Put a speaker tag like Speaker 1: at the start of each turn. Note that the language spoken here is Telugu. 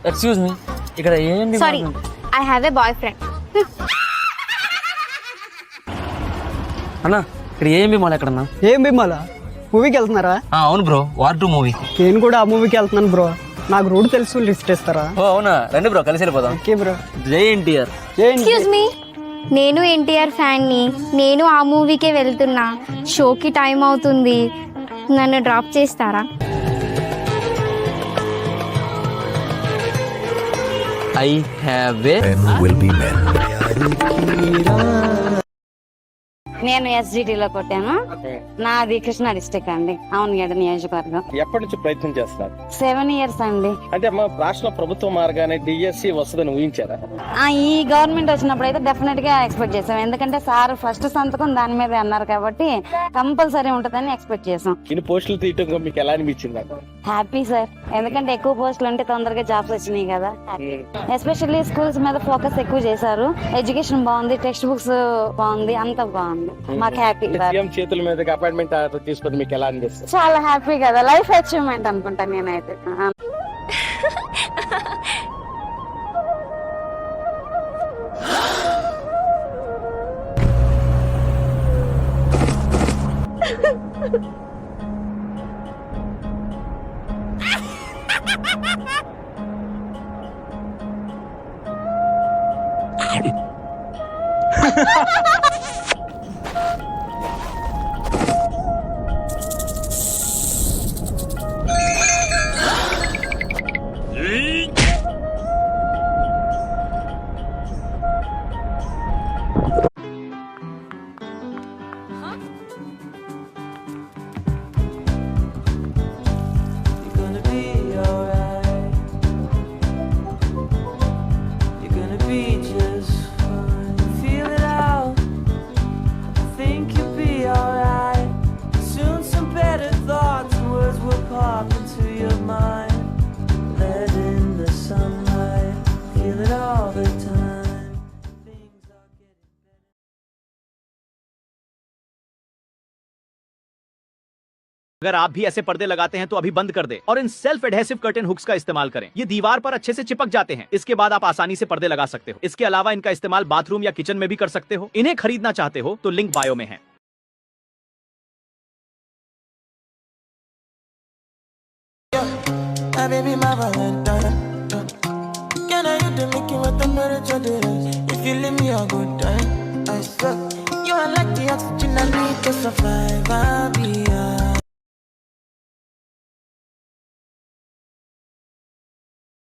Speaker 1: ఎక్స్క్యూజ్ మీ, ఇక్కడ ఏంటి?
Speaker 2: Sorry, I have a boy friend.
Speaker 1: అన్న ఇక్కడ ఏం మాల్ ఎక్కడన్నా?
Speaker 3: ఏం బిమ్మాల మూవీకి వెళ్తున్నారా?
Speaker 1: అవును బ్రో, వార్ 2 మూవీ.
Speaker 3: నేను కూడా ఆ మూవీకి వెళ్తున్నాను బ్రో. నాకు రూట్ తెలుసు, లిఫ్ట్ ఇస్తారా?
Speaker 1: ఓ అవునా, రండి బ్రో కలిసి వెళ్ళిపోదాం.
Speaker 3: Okay bro.
Speaker 1: జై ఎన్టీఆర్.
Speaker 2: ఎక్స్క్యూజ్ మీ, నేను ఎన్టీఆర్ ఫ్యాన్ని. నేను ఆ మూవీకే వెళ్తున్నా. షోకి టైం అవుతుంది, నన్ను డ్రాప్ చేస్తారా?
Speaker 1: ఐ హ్యావ్ ఏ
Speaker 4: నేను ఎస్జిటిలో కొట్టాను. నాది కృష్ణా డిస్ట్రిక్ట్ అండి, అవునుగడ్డ నియోజకవర్గం.
Speaker 5: ఎప్పటి నుంచి ప్రయత్నం చేస్తున్నారు?
Speaker 4: 7 years అండి.
Speaker 5: అంటే మా రాష్ట్ర ప్రభుత్వం మార్గానే డిఎస్సి వస్తుందని ఊహించారా?
Speaker 4: ఈ గవర్నమెంట్ వచ్చినప్పుడు అయితే డెఫినెట్ గా ఎక్స్పెక్ట్ చేసాం. ఎందుకంటే సార్ ఫస్ట్ సంతకం దాని మీద అన్నారు కాబట్టి కంపల్సరీ ఉంటుందని ఎక్స్పెక్ట్ చేసాం.
Speaker 5: ఇన్ని పోస్టులు తీయటం మీకు ఎలా అనిపించింది?
Speaker 4: హ్యాపీ సార్, ఎందుకంటే ఎక్కువ పోస్టులు ఉంటే తొందరగా జాబ్స్ వచ్చినాయి కదా. ఎస్పెషల్లీ స్కూల్స్ మీద ఫోకస్ ఎక్కువ చేశారు. ఎడ్యుకేషన్ బాగుంది, టెక్స్ట్ బుక్స్ బాగుంది, అంతా బాగుంది. మాకు హ్యాపీ.
Speaker 5: సీఎం చేతుల మీద అపాయింట్మెంట్ తీసుకొని మీకు ఎలా అనిపిస్తుంది?
Speaker 4: చాలా హ్యాపీ కదా, లైఫ్ అచీవ్మెంట్ అనుకుంటా నేనైతే.
Speaker 6: अगर आप भी ऐसे पर्दे लगाते हैं तो अभी बंद कर दें और इन सेल्फ एडहेसिव कर्टेन हुक्स का इस्तेमाल करें। ये दीवार पर अच्छे से चिपक जाते हैं। इसके बाद आप आसानी से पर्दे लगा सकते हो। इसके अलावा इनका इस्तेमाल बाथरूम या किचन में भी कर सकते हो। इन्हें खरीदना चाहते हो तो लिंक बायो में है।
Speaker 7: If you leave me a good time, I swear you are like the oxygen I need to survive. I'll be